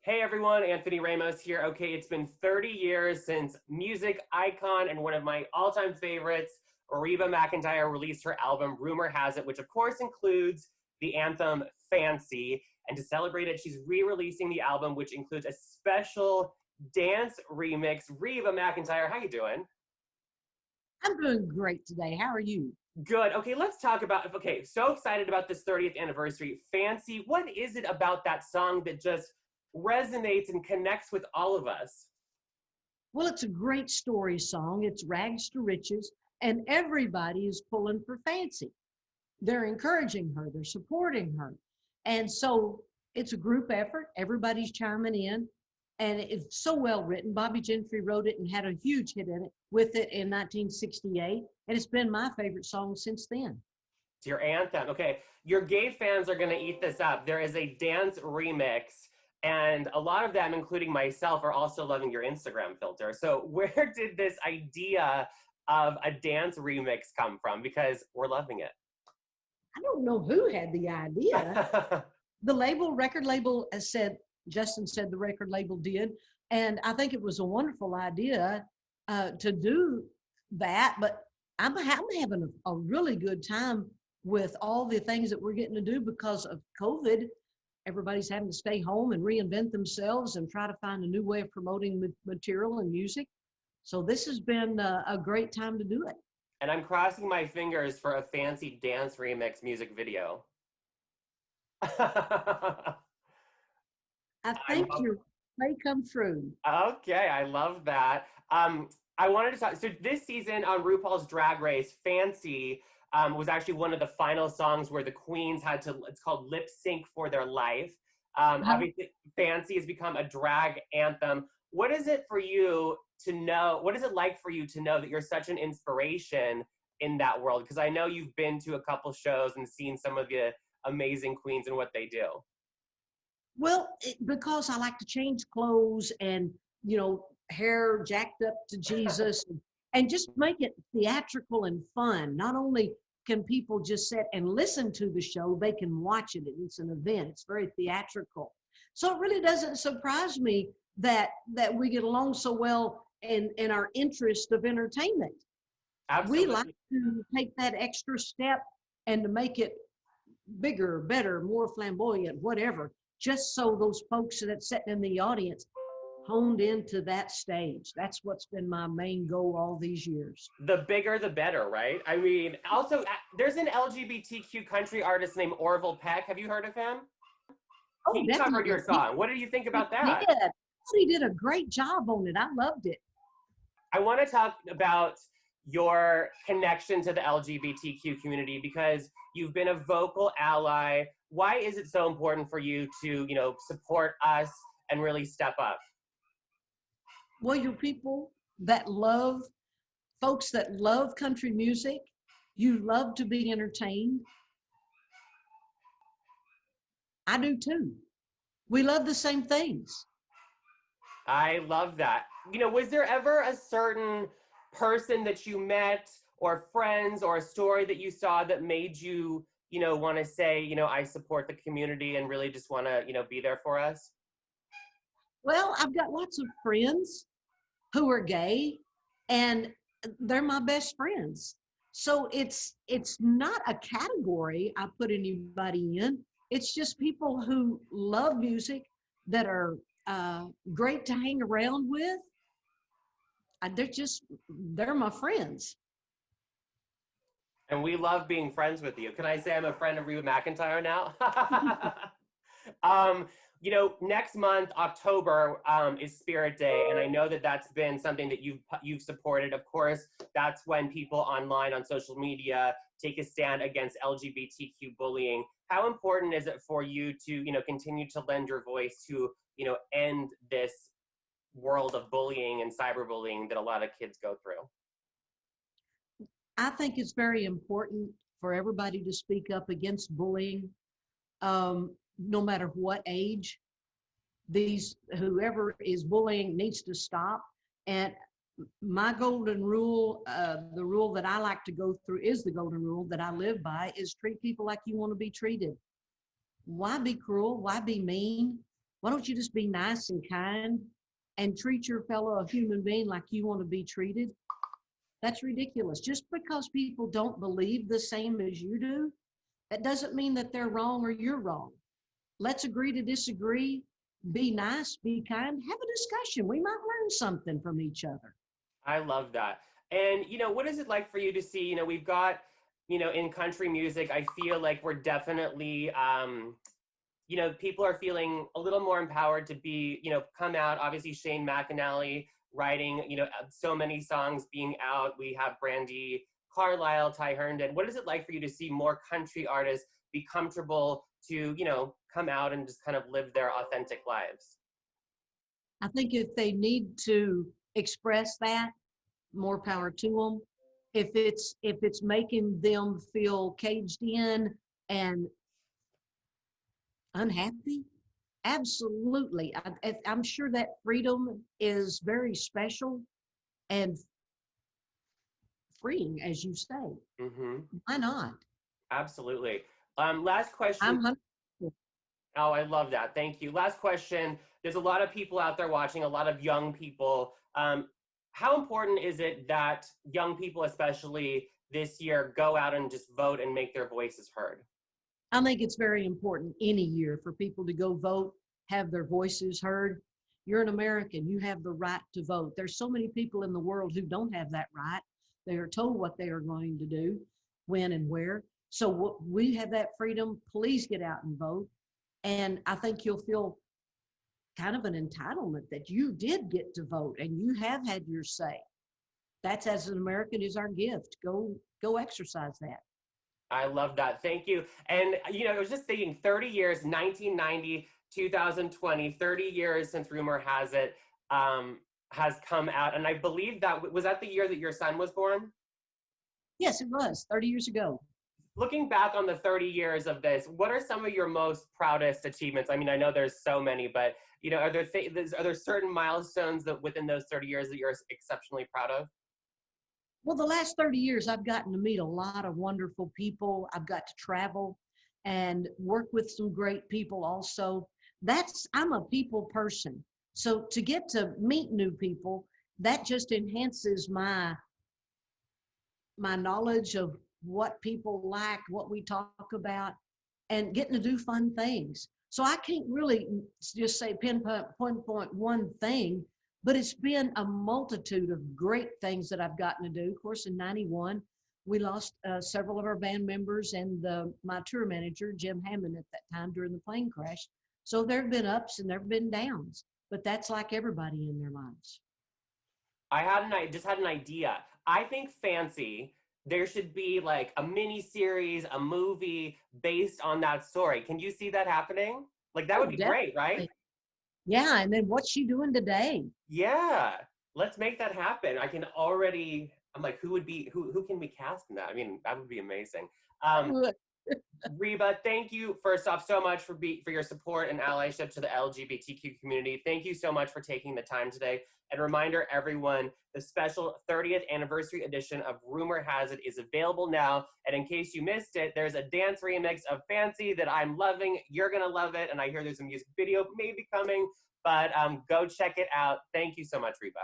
Hey everyone, Anthony Ramos here. Okay, it's been 30 years since music icon and one of my all-time favorites, Reba McEntire, released her album Rumor Has It, which of course includes the anthem Fancy. And to celebrate it, she's re-releasing the album, which includes a special dance remix. Reba McEntire, how you doing? I'm doing great today. How are you? Good. Okay, let's talk about, okay, so excited about this 30th anniversary. Fancy, what is it about that song that just resonates and connects with all of us? Well, it's a great story song. It's rags to riches, and everybody is pulling for Fancy. They're encouraging her, they're supporting her. And so it's a group effort. Everybody's chiming in, and it's so well written. Bobby Gentry wrote it and had a huge hit in it with it in 1968, and it's been my favorite song since then. It's your anthem. Okay, your gay fans are going to eat this up. There is a dance remix, and a lot of them, including myself, are also loving your Instagram filter. So where did this idea of a dance remix come from? Because we're loving it. I don't know who had the idea. The record label, as said, Justin said the record label did, and I think it was a wonderful idea to do that. But I'm having a really good time with all the things that we're getting to do because of COVID. Everybody's having to stay home and reinvent themselves and try to find a new way of promoting material and music. So this has been a great time to do it. And I'm crossing my fingers for a fancy dance remix music video. I think your may come true. Okay, I love that. I wanted to talk. So this season on RuPaul's Drag Race, Fancy was actually one of the final songs where the queens had to, it's called lip sync for their life. Obviously, Fancy has become a drag anthem. What is it for you to know? What is it like for you to know that you're such an inspiration in that world? Because I know you've been to a couple shows and seen some of the amazing queens and what they do. Well, because I like to change clothes and, hair jacked up to Jesus and just make it theatrical and fun. Not only can people just sit and listen to the show, they can watch it. It's an event. It's very theatrical. So it really doesn't surprise me that we get along so well in our interest of entertainment. Absolutely. We like to take that extra step and to make it bigger, better, more flamboyant, whatever, just so those folks that sit in the audience honed into that stage. That's what's been my main goal all these years. The bigger, the better, right? I mean, also, there's an LGBTQ country artist named Orville Peck. Have you heard of him? Oh, he definitely. covered your song. What do you think about that? He did a great job on it. I loved it. I want to talk about your connection to the LGBTQ community because you've been a vocal ally. Why is it so important for you to, support us and really step up? Well, you're people folks that love country music. You love to be entertained. I do too. We love the same things. I love that. Was there ever a certain person that you met or friends or a story that you saw that made you, want to say, I support the community and really just want to, be there for us? Well, I've got lots of friends who are gay and they're my best friends. So it's not a category I put anybody in. It's just people who love music that are great to hang around with. They're my friends. And we love being friends with you. Can I say I'm a friend of Reba McEntire now? Next month, October, is Spirit Day, and I know that that's been something that you've supported. Of course, that's when people online on social media take a stand against LGBTQ bullying. How important is it for you to, continue to lend your voice to, end this world of bullying and cyberbullying that a lot of kids go through? I think it's very important for everybody to speak up against bullying, no matter what age. Whoever is bullying needs to stop. And my golden rule, the rule that I like to go through is the golden rule that I live by, is treat people like you want to be treated. Why be cruel? Why be mean Why don't you just be nice and kind and treat your fellow human being like you want to be treated? That's ridiculous. Just because people don't believe the same as you do, that doesn't mean that they're wrong or you're wrong. Let's agree to disagree, be nice, be kind, have a discussion. We might learn something from each other. I love that. And, what is it like for you to see, we've got, in country music, I feel like we're definitely, people are feeling a little more empowered to be, come out. Obviously, Shane McAnally writing, so many songs being out. We have Brandy Carlisle, Ty Herndon. What is it like for you to see more country artists be comfortable to, come out and just kind of live their authentic lives? I think if they need to express that, more power to them. If it's making them feel caged in and unhappy, absolutely. I'm sure that freedom is very special and freeing, as you say. Mm-hmm. Why not? Absolutely. Last question. I'm Oh, I love that. Thank you. Last question. There's a lot of people out there watching, a lot of young people. How important is it that young people, especially this year, go out and just vote and make their voices heard? I think it's very important any year for people to go vote, have their voices heard. You're an American. You have the right to vote. There's so many people in the world who don't have that right. They are told what they are going to do, when and where. So we have that freedom. Please get out and vote. And I think you'll feel kind of an entitlement that you did get to vote and you have had your say. That's, as an American, is our gift. Go exercise that. I love that. Thank you. And, I was just thinking 30 years, 1990, 2020, 30 years since Rumor Has It has come out. And I believe was that the year that your son was born? Yes, it was 30 years ago. Looking back on the 30 years of this, what are some of your most proudest achievements? I mean, I know there's so many, but, are there certain milestones that within those 30 years that you're exceptionally proud of? Well, the last 30 years, I've gotten to meet a lot of wonderful people. I've got to travel and work with some great people also. I'm a people person. So to get to meet new people, that just enhances my knowledge of what people like, what we talk about, and getting to do fun things. So I can't really just say pinpoint one thing, but it's been a multitude of great things that I've gotten to do. Of course, in '91, we lost several of our band members and my tour manager, Jim Hammond, at that time during the plane crash. So there have been ups and there have been downs, but that's like everybody in their lives. I just had an idea. I think Fancy, there should be like a mini series, a movie based on that story. Can you see that happening? Like that would be Definitely. great, right? Yeah, and then what's she doing today? Yeah, let's make that happen. I'm like, who can we cast in that? I mean, that would be amazing. Reba, thank you first off so much for your support and allyship to the LGBTQ community. Thank you so much for taking the time today. And reminder, everyone, the special 30th anniversary edition of Rumor Has It is available now. And in case you missed it, there's a dance remix of Fancy that I'm loving. You're gonna love it. And I hear there's a music video maybe coming, but go check it out. Thank you so much, Reba.